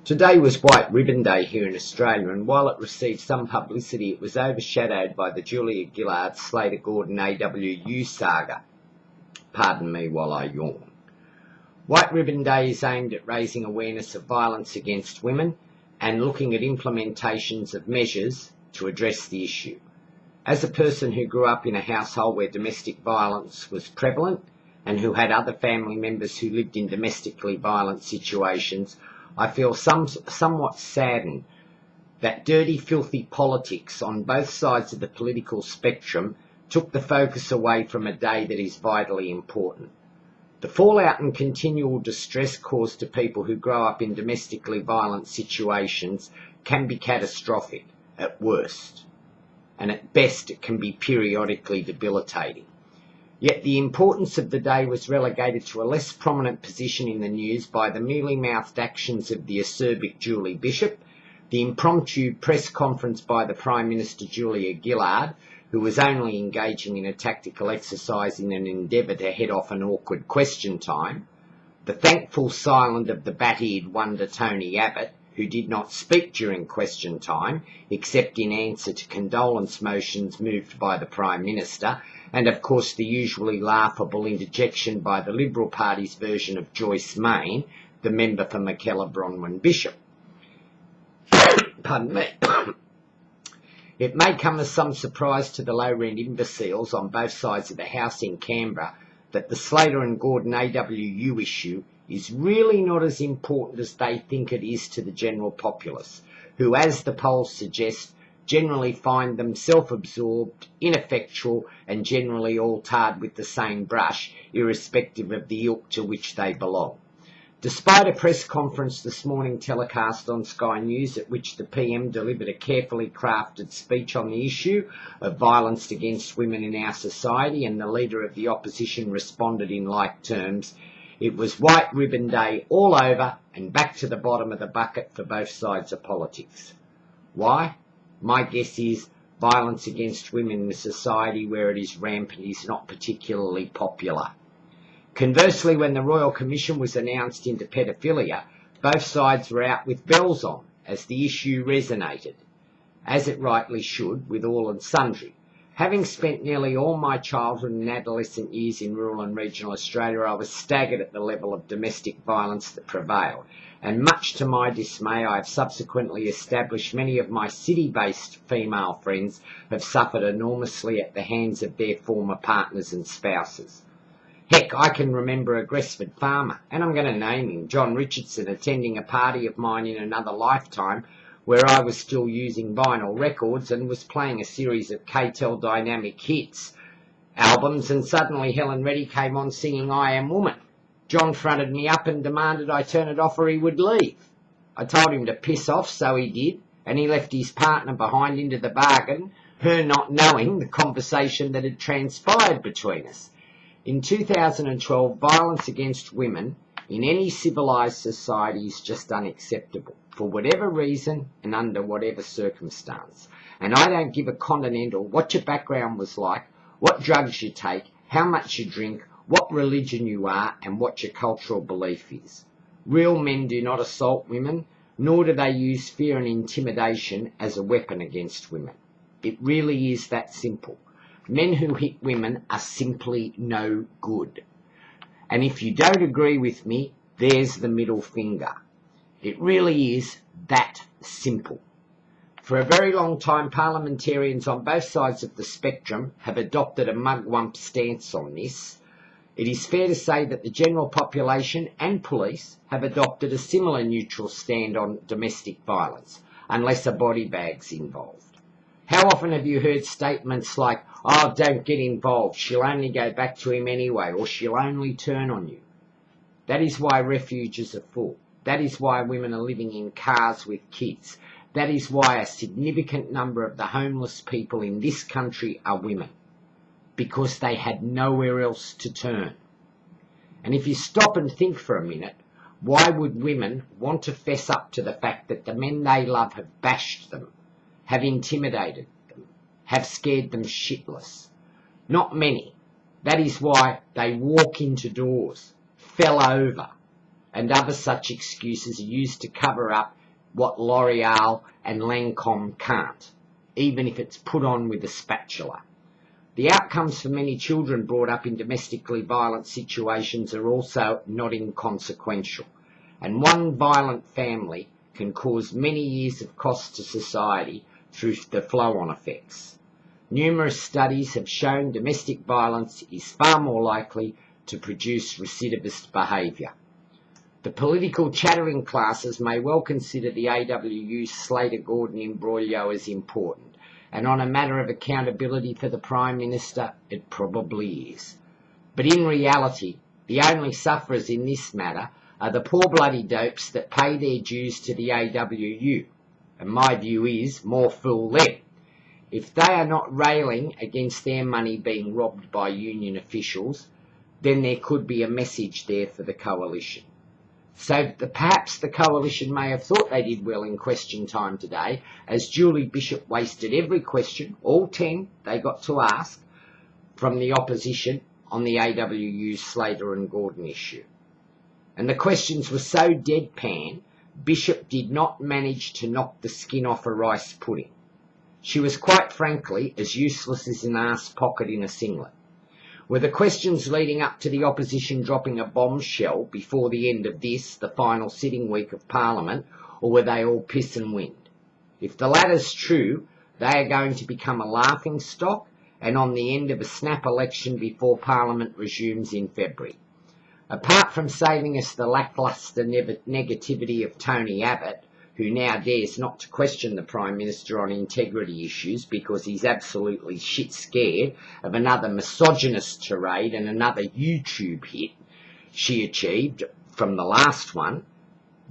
Today was White Ribbon Day here in Australia, and while it received some publicity, it was overshadowed by the Julia Gillard, Slater Gordon AWU saga. Pardon me while I yawn. White Ribbon Day is aimed at raising awareness of violence against women and looking at implementations of measures to address the issue. As a person who grew up in a household where domestic violence was prevalent and who had other family members who lived in domestically violent situations, I feel somewhat saddened that dirty, filthy politics on both sides of the political spectrum took the focus away from a day that is vitally important. The fallout and continual distress caused to people who grow up in domestically violent situations can be catastrophic at worst, and at best it can be periodically debilitating. Yet the importance of the day was relegated to a less prominent position in the news by the mealy-mouthed actions of the acerbic Julie Bishop, the impromptu press conference by the Prime Minister Julia Gillard, who was only engaging in a tactical exercise in an endeavour to head off an awkward question time, the thankful silence of the bat-eared wonder Tony Abbott, who did not speak during question time, except in answer to condolence motions moved by the Prime Minister, and of course the usually laughable interjection by the Liberal Party's version of Joyce Main, the member for Mackellar Bronwyn Bishop. Pardon me. It may come as some surprise to the low-rent imbeciles on both sides of the House in Canberra that the Slater and Gordon AWU issue is really not as important as they think it is to the general populace, who, as the polls suggest, generally find them self-absorbed, ineffectual, and generally all tarred with the same brush, irrespective of the ilk to which they belong. Despite a press conference this morning telecast on Sky News at which the PM delivered a carefully crafted speech on the issue of violence against women in our society, and the Leader of the Opposition responded in like terms, it was White Ribbon Day all over and back to the bottom of the bucket for both sides of politics. Why? My guess is violence against women in a society where it is rampant is not particularly popular. Conversely, when the Royal Commission was announced into pedophilia, both sides were out with bells on, as the issue resonated, as it rightly should, with all and sundry. Having spent nearly all my childhood and adolescent years in rural and regional Australia, I was staggered at the level of domestic violence that prevailed, and much to my dismay, I have subsequently established many of my city-based female friends have suffered enormously at the hands of their former partners and spouses. Heck, I can remember a Gresford farmer, and I'm going to name him, John Richardson, attending a party of mine in another lifetime where I was still using vinyl records and was playing a series of K-Tel Dynamic Hits albums, and suddenly Helen Reddy came on singing I Am Woman. John fronted me up and demanded I turn it off or he would leave. I told him to piss off, so he did, and he left his partner behind into the bargain, her not knowing the conversation that had transpired between us. In 2012, violence against women in any civilised society is just unacceptable, for whatever reason and under whatever circumstance. And I don't give a continental what your background was like, what drugs you take, how much you drink, what religion you are, and what your cultural belief is. Real men do not assault women, nor do they use fear and intimidation as a weapon against women. It really is that simple. Men who hit women are simply no good. And if you don't agree with me, there's the middle finger. It really is that simple. For a very long time, parliamentarians on both sides of the spectrum have adopted a mugwump stance on this. It is fair to say that the general population and police have adopted a similar neutral stand on domestic violence, unless a body bag's involved. How often have you heard statements like, oh, don't get involved, she'll only go back to him anyway, or she'll only turn on you? That is why refuges are full. That is why women are living in cars with kids. That is why a significant number of the homeless people in this country are women, because they had nowhere else to turn. And if you stop and think for a minute, why would women want to fess up to the fact that the men they love have bashed them, have intimidated them, have scared them shitless? Not many. That is why they walk into doors, fell over, and other such excuses are used to cover up what L'Oreal and Lancome can't, even if it's put on with a spatula. The outcomes for many children brought up in domestically violent situations are also not inconsequential, and one violent family can cause many years of cost to society through the flow-on effects. Numerous studies have shown domestic violence is far more likely to produce recidivist behaviour. The political chattering classes may well consider the AWU Slater-Gordon imbroglio as important, and on a matter of accountability for the Prime Minister, it probably is. But in reality, the only sufferers in this matter are the poor bloody dopes that pay their dues to the AWU, and my view is, more fool them. If they are not railing against their money being robbed by union officials, then there could be a message there for the coalition. So perhaps the coalition may have thought they did well in question time today, as Julie Bishop wasted every question, all 10 they got to ask, from the opposition on the AWU Slater and Gordon issue. And the questions were so deadpan, Bishop did not manage to knock the skin off a rice pudding. She was quite frankly as useless as an arse pocket in a singlet. Were the questions leading up to the opposition dropping a bombshell before the end of this, the final sitting week of Parliament, or were they all piss and wind? If the latter's true, they are going to become a laughing stock and on the end of a snap election before Parliament resumes in February. Apart from saving us the lacklustre negativity of Tony Abbott, who now dares not to question the Prime Minister on integrity issues because he's absolutely shit scared of another misogynist tirade and another YouTube hit she achieved from the last one,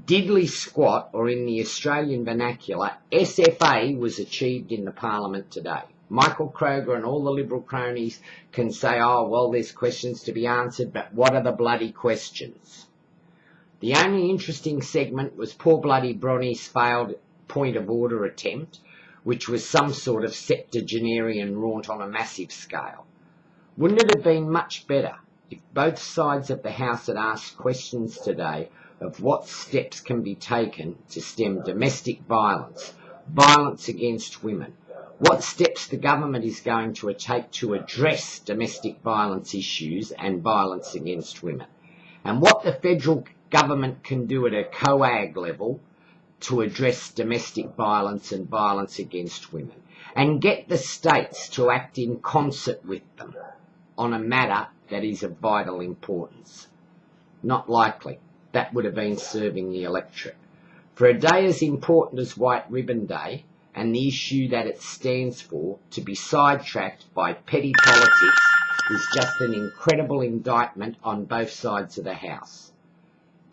diddly squat, or in the Australian vernacular, SFA was achieved in the Parliament today. Michael Kroger and all the Liberal cronies can say, oh, well, there's questions to be answered, but what are the bloody questions? The only interesting segment was poor bloody Bronnie's failed point of order attempt, which was some sort of septuagenarian raunt on a massive scale. Wouldn't it have been much better if both sides of the House had asked questions today of what steps can be taken to stem domestic violence, violence against women, what steps the government is going to take to address domestic violence issues and violence against women, and what the federal government can do at a COAG level to address domestic violence and violence against women, and get the states to act in concert with them on a matter that is of vital importance. Not likely. That would have been serving the electorate. For a day as important as White Ribbon Day and the issue that it stands for to be sidetracked by petty politics is just an incredible indictment on both sides of the House.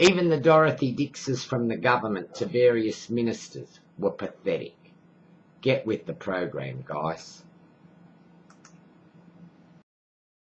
Even the Dorothy Dixes from the government to various ministers were pathetic. Get with the program, guys.